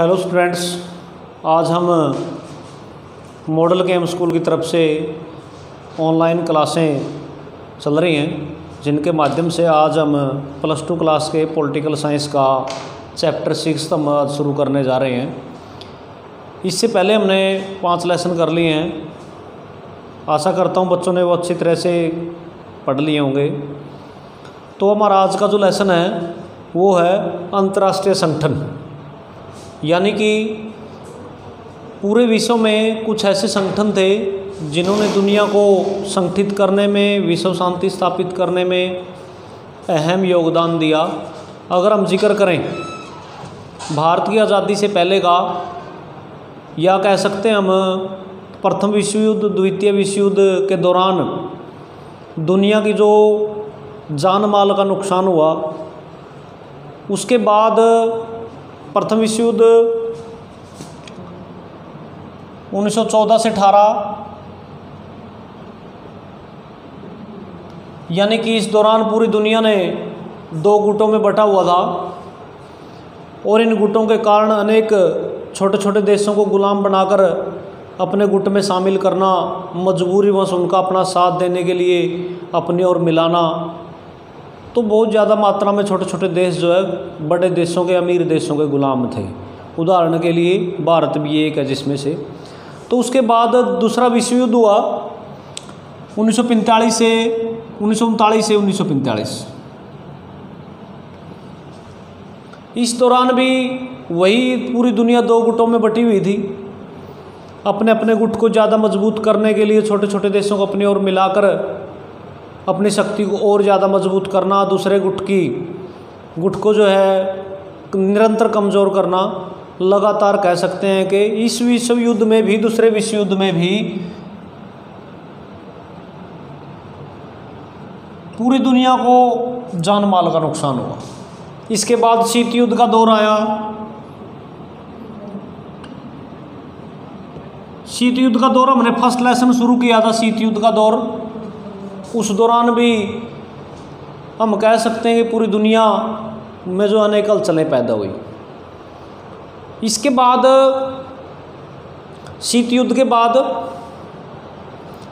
Hello students, आज हम model game school की तरफ से ऑनलाइन क्लासें चल रही हैं, जिनके माध्यम से आज हम +2 क्लास के पॉलिटिकल साइंस का चैप्टर 6 हम आज शुरू करने जा रहे हैं। इससे पहले हमने 5 लेसन कर लिए हैं। आशा करता हूँ बच्चों ने वो अच्छी तरह से पढ़ लिए होंगे। तो हमारा आज का जो लेसन है वो है अंतर्राष्ट्रीय संगठन, यानी कि पूरे विश्व में कुछ ऐसे संगठन थे जिन्होंने दुनिया को संगठित करने में, विश्व शांति स्थापित करने में अहम योगदान दिया। अगर हम जिक्र करें भारत की आज़ादी से पहले का, या कह सकते हैं हम प्रथम विश्व युद्ध, द्वितीय विश्व युद्ध के दौरान दुनिया की जो जान माल का नुकसान हुआ, उसके बाद प्रथम विश्व युद्ध 1914 से 18, यानी कि इस दौरान पूरी दुनिया ने 2 गुटों में बटा हुआ था और इन गुटों के कारण अनेक छोटे छोटे देशों को गुलाम बनाकर अपने गुट में शामिल करना, मजबूरीवश उनका अपना साथ देने के लिए अपनी ओर मिलाना। तो बहुत ज़्यादा मात्रा में छोटे छोटे देश जो है बड़े देशों के, अमीर देशों के गुलाम थे। उदाहरण के लिए भारत भी एक है जिसमें से। तो उसके बाद दूसरा विश्व युद्ध हुआ 1939 से 1945। इस दौरान भी वही पूरी दुनिया 2 गुटों में बटी हुई थी। अपने अपने गुट को ज़्यादा मजबूत करने के लिए छोटे छोटे देशों को अपनी ओर मिलाकर अपनी शक्ति को और ज़्यादा मजबूत करना, दूसरे गुट को जो है निरंतर कमज़ोर करना। लगातार कह सकते हैं कि इस विश्व युद्ध में भी, दूसरे विश्व युद्ध में भी पूरी दुनिया को जान माल का नुकसान हुआ। इसके बाद शीत युद्ध का दौर आया। शीत युद्ध का दौर हमने फर्स्ट लेसन शुरू किया था, शीत युद्ध का दौर। उस दौरान भी हम कह सकते हैं कि पूरी दुनिया में जो अनेक हलचलें पैदा हुई। इसके बाद शीत युद्ध के बाद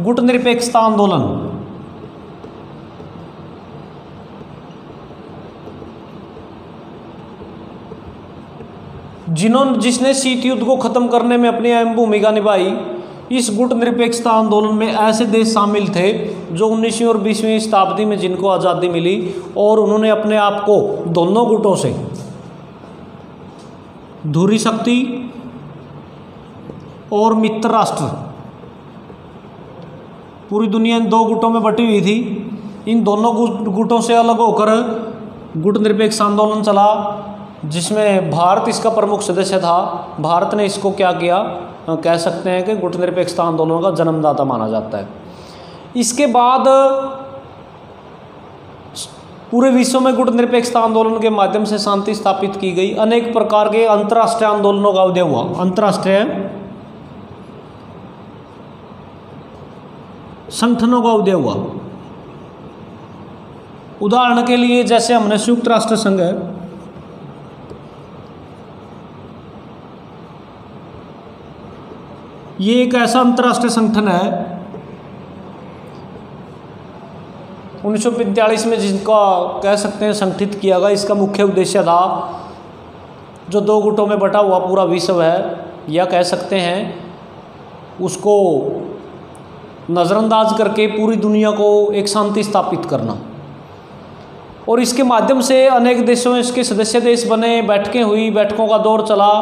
गुट निरपेक्षता आंदोलन, जिसने शीत युद्ध को ख़त्म करने में अपनी अहम भूमिका निभाई। इस गुट निरपेक्षता आंदोलन में ऐसे देश शामिल थे जो 19वीं और 20वीं शताब्दी में जिनको आज़ादी मिली, और उन्होंने अपने आप को दोनों गुटों से, धुरी शक्ति और मित्र राष्ट्र, पूरी दुनिया इन 2 गुटों में बटी हुई थी। इन दोनों गुटों से अलग होकर गुट निरपेक्ष आंदोलन चला, जिसमें भारत इसका प्रमुख सदस्य था। भारत ने इसको क्या किया, कह सकते हैं कि गुट निरपेक्षता आंदोलन का जन्मदाता माना जाता है। इसके बाद पूरे विश्व में गुट निरपेक्षता आंदोलन के माध्यम से शांति स्थापित की गई। अनेक प्रकार के अंतर्राष्ट्रीय आंदोलनों का उदय हुआ, अंतर्राष्ट्रीय संगठनों का उदय हुआ। उदाहरण के लिए जैसे हमने संयुक्त राष्ट्र संघ है, ये एक ऐसा अंतर्राष्ट्रीय संगठन है 1945 में जिनका कह सकते हैं संगठित किया गया। इसका मुख्य उद्देश्य था जो 2 गुटों में बटा हुआ पूरा विश्व है, या कह सकते हैं उसको नज़रअंदाज करके पूरी दुनिया को एक शांति स्थापित करना। और इसके माध्यम से अनेक देशों में इसके सदस्य देश बने, बैठकें हुई, बैठकों का दौर चला,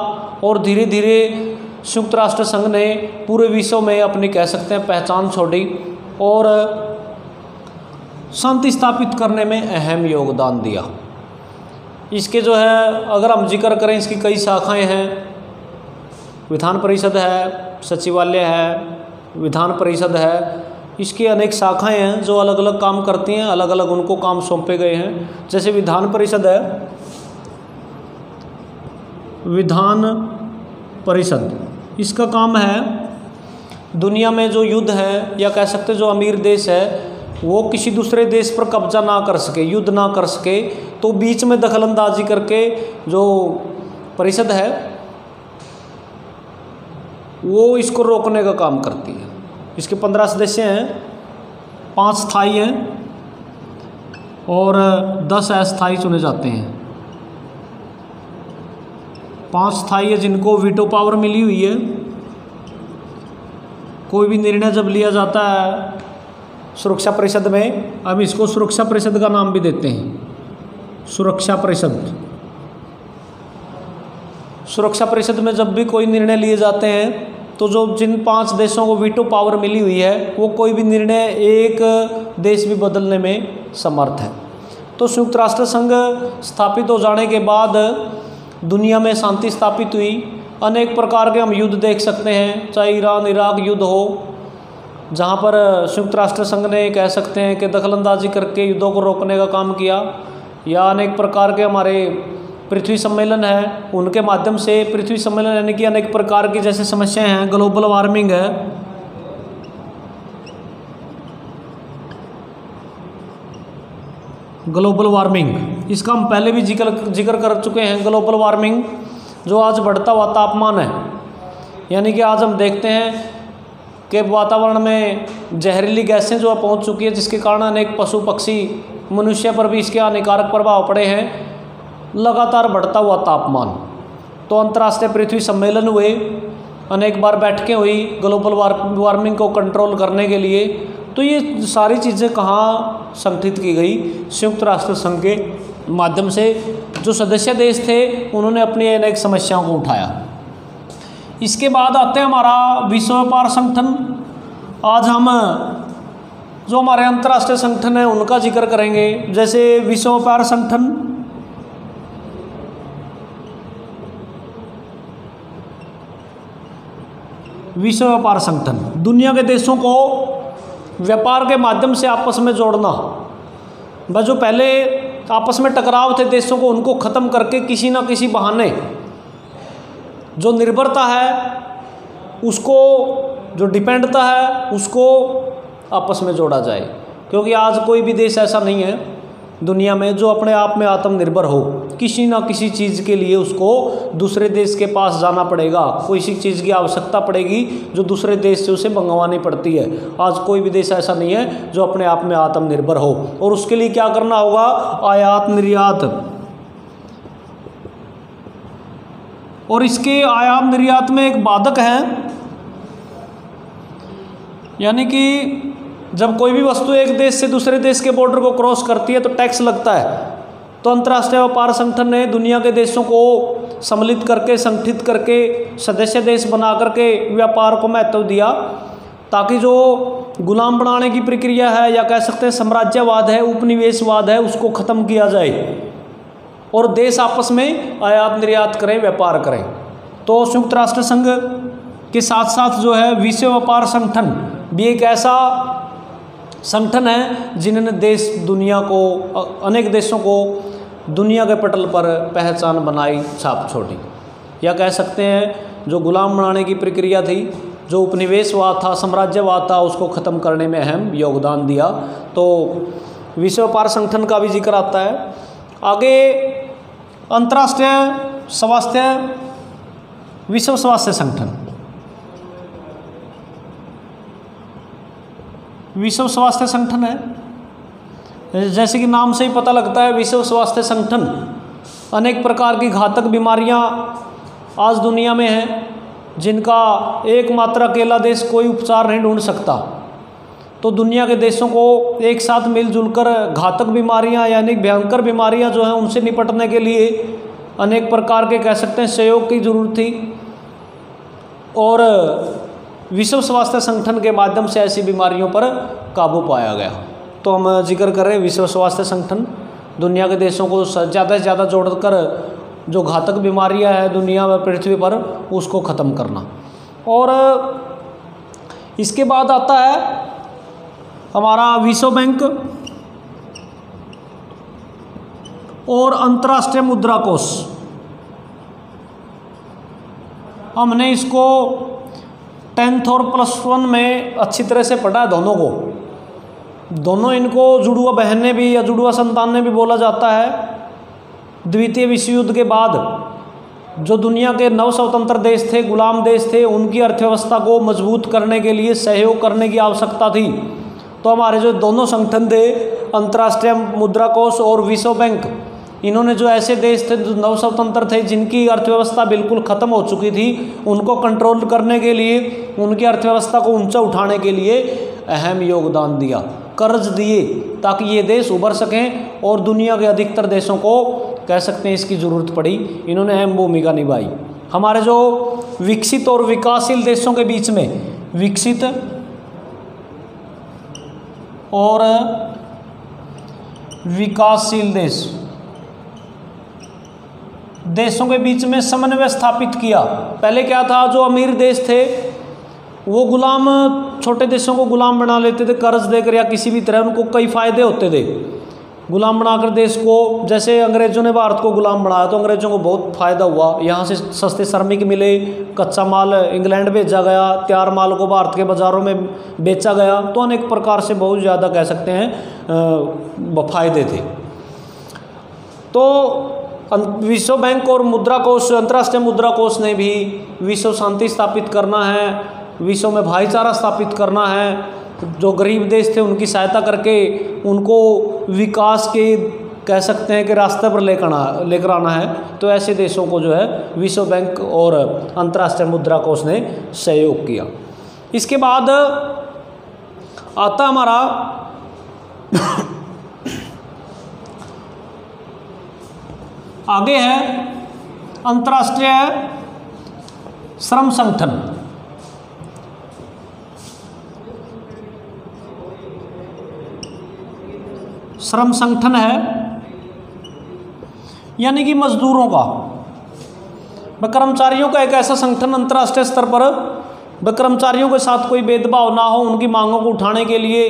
और धीरे धीरे संयुक्त राष्ट्र संघ ने पूरे विश्व में अपनी कह सकते हैं पहचान छोड़ी और शांति स्थापित करने में अहम योगदान दिया। इसके जो है अगर हम जिक्र करें, इसकी कई शाखाएं हैं। विधान परिषद है, सचिवालय है, विधान परिषद है। इसकी अनेक शाखाएं हैं जो अलग अलग काम करती हैं, अलग अलग उनको काम सौंपे गए हैं। जैसे विधान परिषद है, विधान परिषद इसका काम है दुनिया में जो युद्ध है, या कह सकते जो अमीर देश है वो किसी दूसरे देश पर कब्जा ना कर सके, युद्ध ना कर सके, तो बीच में दखलंदाजी करके जो परिषद है वो इसको रोकने का काम करती है। इसके 15 सदस्य हैं, 5 स्थायी हैं और 10 अस्थायी चुने जाते हैं। 5 स्थायी है जिनको वीटो पावर मिली हुई है। कोई भी निर्णय जब लिया जाता है सुरक्षा परिषद में, अब इसको सुरक्षा परिषद का नाम भी देते हैं, सुरक्षा परिषद। सुरक्षा परिषद में जब भी कोई निर्णय लिए जाते हैं तो जो जिन 5 देशों को वीटो पावर मिली हुई है वो कोई भी निर्णय एक देश भी बदलने में समर्थ है। तो संयुक्त राष्ट्र संघ स्थापित हो जाने के बाद दुनिया में शांति स्थापित हुई। अनेक प्रकार के हम युद्ध देख सकते हैं, चाहे ईरान इराक युद्ध हो, जहाँ पर संयुक्त राष्ट्र संघ ने कह सकते हैं कि दखलंदाजी करके युद्धों को रोकने का काम किया, या अनेक प्रकार के हमारे पृथ्वी सम्मेलन है, उनके माध्यम से पृथ्वी सम्मेलन यानी कि अनेक प्रकार की जैसे समस्याएं हैं, ग्लोबल वार्मिंग है, ग्लोबल वार्मिंग इसका हम पहले भी जिक्र कर चुके हैं। ग्लोबल वार्मिंग जो आज बढ़ता हुआ तापमान है, यानी कि आज हम देखते हैं कि वातावरण में जहरीली गैसें जो पहुंच चुकी है, जिसके कारण अनेक पशु पक्षी मनुष्य पर भी इसके हानिकारक प्रभाव पड़े हैं। लगातार बढ़ता हुआ तापमान, तो अंतर्राष्ट्रीय पृथ्वी सम्मेलन हुए, अनेक बार बैठकें हुई ग्लोबल वार्मिंग को कंट्रोल करने के लिए। तो ये सारी चीज़ें कहाँ संगठित की गई? संयुक्त राष्ट्र संघ के माध्यम से। जो सदस्य देश थे उन्होंने अपनी अनेक समस्याओं को उठाया। इसके बाद आते हैं हमारा विश्व व्यापार संगठन। आज हम जो हमारे अंतर्राष्ट्रीय संगठन है उनका जिक्र करेंगे, जैसे विश्व व्यापार संगठन, विश्व व्यापार संगठन दुनिया के देशों को व्यापार के माध्यम से आपस में जोड़ना। वह जो पहले आपस में टकराव थे देशों को, उनको ख़त्म करके किसी ना किसी बहाने जो निर्भरता है उसको, जो डिपेंडता है उसको आपस में जोड़ा जाए। क्योंकि आज कोई भी देश ऐसा नहीं है दुनिया में जो अपने आप में आत्मनिर्भर हो। किसी ना किसी चीज़ के लिए उसको दूसरे देश के पास जाना पड़ेगा, कोई सी चीज़ की आवश्यकता पड़ेगी जो दूसरे देश से उसे मंगवानी पड़ती है। आज कोई भी देश ऐसा नहीं है जो अपने आप में आत्मनिर्भर हो, और उसके लिए क्या करना होगा? आयात निर्यात। और इसके आयात निर्यात में एक बाधक है, यानी कि जब कोई भी वस्तु एक देश से दूसरे देश के बॉर्डर को क्रॉस करती है तो टैक्स लगता है। तो अंतर्राष्ट्रीय व्यापार संगठन ने दुनिया के देशों को सम्मिलित करके, संगठित करके, सदस्य देश बना करके व्यापार को महत्व दिया, ताकि जो गुलाम बनाने की प्रक्रिया है, या कह सकते हैं साम्राज्यवाद है, उपनिवेशवाद है, उसको ख़त्म किया जाए और देश आपस में आयात निर्यात करें, व्यापार करें। तो संयुक्त राष्ट्र संघ के साथ साथ जो है विश्व व्यापार संगठन भी एक ऐसा संगठन है जिन्होंने देश दुनिया को, अनेक देशों को दुनिया के पटल पर पहचान बनाई, छाप छोड़ी। या कह सकते हैं जो गुलाम बनाने की प्रक्रिया थी, जो उपनिवेशवाद था, साम्राज्यवाद था, उसको ख़त्म करने में अहम योगदान दिया। तो विश्व व्यापार संगठन का भी जिक्र आता है। आगे अंतर्राष्ट्रीय स्वास्थ्य, विश्व स्वास्थ्य संगठन। विश्व स्वास्थ्य संगठन है, जैसे कि नाम से ही पता लगता है, विश्व स्वास्थ्य संगठन अनेक प्रकार की घातक बीमारियां आज दुनिया में हैं, जिनका एकमात्र अकेला देश कोई उपचार नहीं ढूंढ सकता। तो दुनिया के देशों को एक साथ मिलजुल कर घातक बीमारियां यानी भयंकर बीमारियां जो हैं उनसे निपटने के लिए अनेक प्रकार के, कह सकते हैं, सहयोग की जरूरत थी। और विश्व स्वास्थ्य संगठन के माध्यम से ऐसी बीमारियों पर काबू पाया गया। तो हम जिक्र कर रहे हैं विश्व स्वास्थ्य संगठन, दुनिया के देशों को ज़्यादा से ज़्यादा जोड़कर जो घातक बीमारियां हैं दुनिया में, पृथ्वी पर, उसको ख़त्म करना। और इसके बाद आता है हमारा विश्व बैंक और अंतर्राष्ट्रीय मुद्रा कोष। हमने इसको 10th और +1 में अच्छी तरह से पढ़ा है दोनों को। दोनों इनको जुड़वा बहनें भी या जुड़वा संतानें भी बोला जाता है। द्वितीय विश्व युद्ध के बाद जो दुनिया के नव स्वतंत्र देश थे, गुलाम देश थे, उनकी अर्थव्यवस्था को मजबूत करने के लिए सहयोग करने की आवश्यकता थी। तो हमारे जो दोनों संगठन थे, अंतर्राष्ट्रीय मुद्रा कोष और विश्व बैंक, इन्होंने जो ऐसे देश थे जो नव स्वतंत्र थे, जिनकी अर्थव्यवस्था बिल्कुल ख़त्म हो चुकी थी, उनको कंट्रोल करने के लिए, उनकी अर्थव्यवस्था को ऊंचा उठाने के लिए अहम योगदान दिया, कर्ज दिए, ताकि ये देश उभर सकें। और दुनिया के अधिकतर देशों को कह सकते हैं इसकी ज़रूरत पड़ी, इन्होंने अहम भूमिका निभाई। हमारे जो विकसित और विकासशील देशों के बीच में, विकसित और विकासशील देशों के बीच में समन्वय स्थापित किया। पहले क्या था, जो अमीर देश थे वो गुलाम, छोटे देशों को गुलाम बना लेते थे, कर्ज देकर या किसी भी तरह, उनको कई फ़ायदे होते थे गुलाम बनाकर देश को। जैसे अंग्रेज़ों ने भारत को गुलाम बनाया तो अंग्रेज़ों को बहुत फ़ायदा हुआ, यहाँ से सस्ते श्रमिक मिले, कच्चा माल इंग्लैंड भेजा गया, तैयार माल को भारत के बाज़ारों में बेचा गया, तो अनेक प्रकार से बहुत ज़्यादा कह सकते हैं फ़ायदे थे। तो विश्व बैंक और मुद्रा कोष, अंतर्राष्ट्रीय मुद्रा कोष ने भी विश्व शांति स्थापित करना है, विश्व में भाईचारा स्थापित करना है, जो गरीब देश थे उनकी सहायता करके उनको विकास के कह सकते हैं कि रास्ते पर लेकर आना है। तो ऐसे देशों को जो है विश्व बैंक और अंतर्राष्ट्रीय मुद्रा कोष ने सहयोग किया। इसके बाद आता हमारा आगे है अंतर्राष्ट्रीय श्रम संगठन। श्रम संगठन है यानी कि मजदूरों का, कर्मचारियों का एक ऐसा संगठन अंतर्राष्ट्रीय स्तर पर कर्मचारियों के साथ कोई भेदभाव ना हो, उनकी मांगों को उठाने के लिए,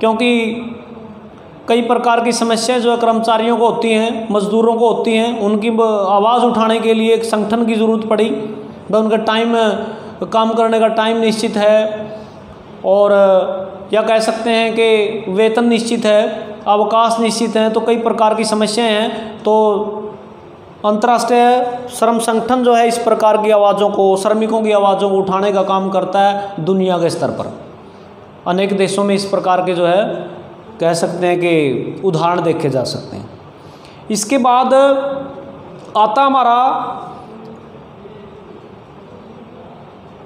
क्योंकि कई प्रकार की समस्याएं जो है कर्मचारियों को होती हैं, मजदूरों को होती हैं, उनकी आवाज़ उठाने के लिए एक संगठन की ज़रूरत पड़ी। उनका टाइम, काम करने का टाइम निश्चित है, और या कह सकते हैं कि वेतन निश्चित है, अवकाश निश्चित हैं, तो कई प्रकार की समस्याएं हैं। तो अंतर्राष्ट्रीय श्रम संगठन जो है इस प्रकार की आवाज़ों को, श्रमिकों की आवाज़ों को उठाने का काम करता है दुनिया के स्तर पर। अनेक देशों में इस प्रकार के जो है कह सकते हैं कि उदाहरण देखे जा सकते हैं। इसके बाद आता हमारा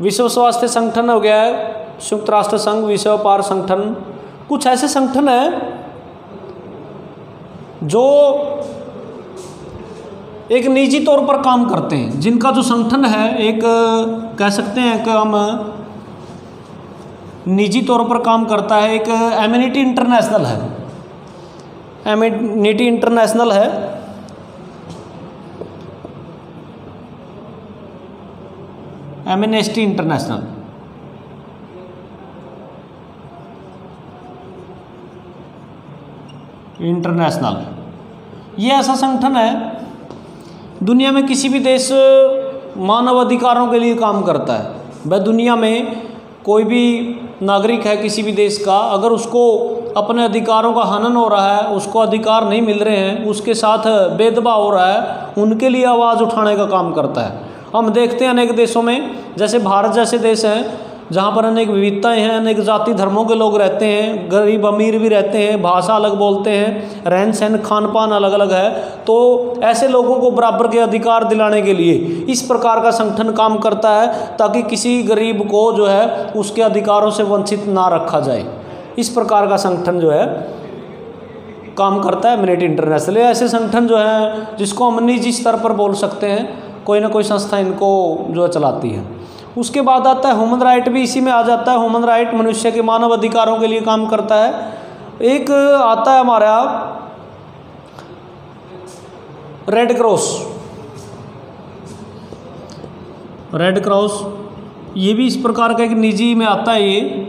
विश्व स्वास्थ्य संगठन हो गया है, संयुक्त राष्ट्र संघ, विश्व व्यापार संगठन। कुछ ऐसे संगठन हैं जो एक निजी तौर पर काम करते हैं, जिनका जो संगठन है एक कह सकते हैं कि हम निजी तौर पर काम करता है। एक एमिनिटी इंटरनेशनल है, एमिनिटी इंटरनेशनल है, एमनेस्टी इंटरनेशनल। ये ऐसा संगठन है दुनिया में किसी भी देश मानव अधिकारों के लिए काम करता है। वह दुनिया में कोई भी नागरिक है किसी भी देश का, अगर उसको अपने अधिकारों का हनन हो रहा है, उसको अधिकार नहीं मिल रहे हैं, उसके साथ भेदभाव हो रहा है, उनके लिए आवाज़ उठाने का काम करता है। हम देखते हैं अनेक देशों में, जैसे भारत जैसे देश हैं जहाँ पर अनेक विविधताएं हैं, अनेक जाति धर्मों के लोग रहते हैं, गरीब अमीर भी रहते हैं, भाषा अलग बोलते हैं, रहन सहन खान पान अलग अलग है। तो ऐसे लोगों को बराबर के अधिकार दिलाने के लिए इस प्रकार का संगठन काम करता है, ताकि किसी गरीब को जो है उसके अधिकारों से वंचित ना रखा जाए। इस प्रकार का संगठन जो है काम करता है एमिनिटी इंटरनेशनल। ऐसे संगठन जो है जिसको हम निजी स्तर पर बोल सकते हैं, कोई ना कोई संस्था इनको जो है चलाती है। उसके बाद आता है ह्यूमन राइट, भी इसी में आ जाता है। ह्यूमन राइट मनुष्य के मानव अधिकारों के लिए काम करता है। एक आता है हमारा रेड क्रॉस। रेड क्रॉस ये भी इस प्रकार का एक निजी में आता है। ये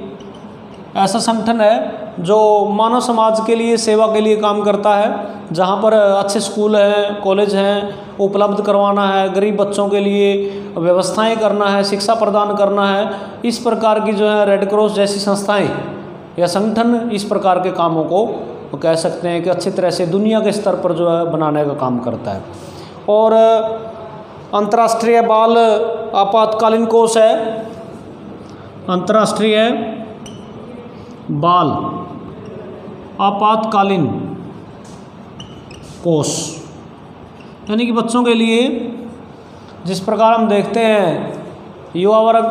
ऐसा संगठन है जो मानव समाज के लिए, सेवा के लिए काम करता है, जहाँ पर अच्छे स्कूल हैं, कॉलेज हैं उपलब्ध करवाना है, गरीब बच्चों के लिए व्यवस्थाएं करना है, शिक्षा प्रदान करना है। इस प्रकार की जो है रेड क्रॉस जैसी संस्थाएं या संगठन इस प्रकार के कामों को कह सकते हैं कि अच्छी तरह से दुनिया के स्तर पर जो है बनाने का काम करता है। और अंतर्राष्ट्रीय बाल आपातकालीन कोष है, अंतर्राष्ट्रीय बाल आपातकालीन कोष, यानी कि बच्चों के लिए जिस प्रकार हम देखते हैं युवा वर्ग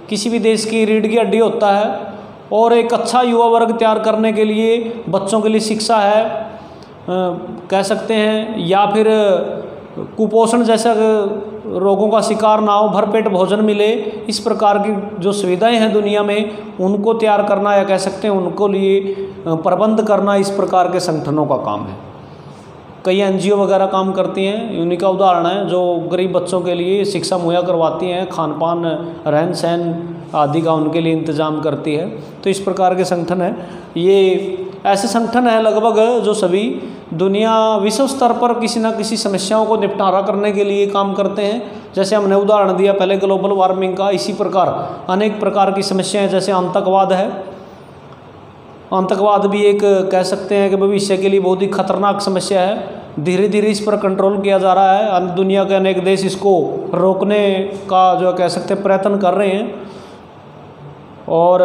किसी भी देश की रीढ़ की हड्डी होता है, और एक अच्छा युवा वर्ग तैयार करने के लिए बच्चों के लिए शिक्षा है, कह सकते हैं, या फिर कुपोषण जैसा रोगों का शिकार ना हो, भरपेट भोजन मिले, इस प्रकार की जो सुविधाएं हैं दुनिया में उनको तैयार करना, या कह सकते हैं उनको लिए प्रबंध करना, इस प्रकार के संगठनों का काम है। कई एनजीओ वगैरह काम करती हैं, उन्हीं का उदाहरण है जो गरीब बच्चों के लिए शिक्षा मुहैया करवाती हैं, खान पान रहन सहन आदि का उनके लिए इंतजाम करती है। तो इस प्रकार के संगठन है, ये ऐसे संगठन हैं लगभग जो सभी दुनिया विश्व स्तर पर किसी न किसी समस्याओं को निपटारा करने के लिए काम करते हैं। जैसे हमने उदाहरण दिया पहले ग्लोबल वार्मिंग का, इसी प्रकार अनेक प्रकार की समस्याएं, जैसे आतंकवाद है। आतंकवाद भी एक कह सकते हैं कि भविष्य के लिए बहुत ही खतरनाक समस्या है। धीरे धीरे इस पर कंट्रोल किया जा रहा है, दुनिया के अनेक देश इसको रोकने का जो कह सकते हैं प्रयत्न कर रहे हैं, और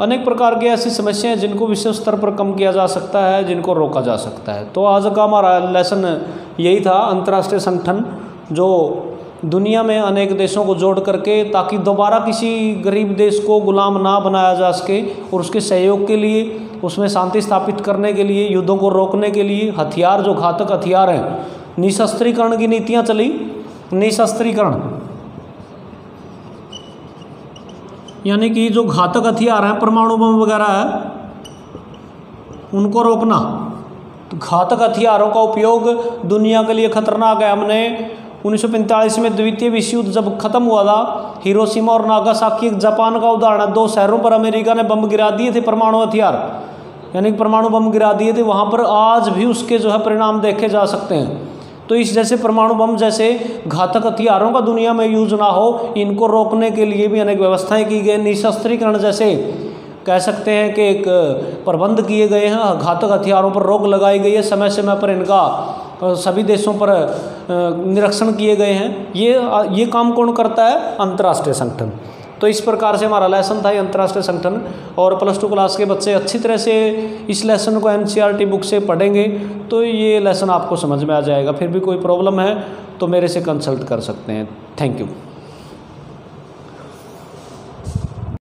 अनेक प्रकार की ऐसी समस्याएं जिनको विश्व स्तर पर कम किया जा सकता है, जिनको रोका जा सकता है। तो आज का हमारा लेसन यही था, अंतर्राष्ट्रीय संगठन जो दुनिया में अनेक देशों को जोड़ करके, ताकि दोबारा किसी गरीब देश को गुलाम ना बनाया जा सके, और उसके सहयोग के लिए, उसमें शांति स्थापित करने के लिए, युद्धों को रोकने के लिए, हथियार जो घातक हथियार हैं, निशस्त्रीकरण की नीतियाँ चली, निशस्त्रीकरण यानी कि जो घातक हथियार हैं, परमाणु बम वगैरह है, उनको रोकना। तो घातक हथियारों का उपयोग दुनिया के लिए खतरनाक है। हमने 1945 में द्वितीय विश्व युद्ध जब खत्म हुआ था, हिरोशिमा और नागासाकी एक जापान का उदाहरण है, 2 शहरों पर अमेरिका ने बम गिरा दिए थे, परमाणु हथियार यानी परमाणु बम गिरा दिए थे। वहाँ पर आज भी उसके जो है परिणाम देखे जा सकते हैं। तो इस जैसे परमाणु बम जैसे घातक हथियारों का दुनिया में यूज ना हो, इनको रोकने के लिए भी अनेक व्यवस्थाएं की गई। निशस्त्रीकरण जैसे कह सकते हैं कि एक प्रबंध किए गए हैं, घातक हथियारों पर रोक लगाई गई है, समय समय पर इनका सभी देशों पर निरीक्षण किए गए हैं। ये काम कौन करता है? अंतर्राष्ट्रीय संगठन। तो इस प्रकार से हमारा लेसन था अंतर्राष्ट्रीय संगठन, और +2 क्लास के बच्चे अच्छी तरह से इस लेसन को NCERT बुक से पढ़ेंगे तो ये लेसन आपको समझ में आ जाएगा। फिर भी कोई प्रॉब्लम है तो मेरे से कंसल्ट कर सकते हैं। Thank you.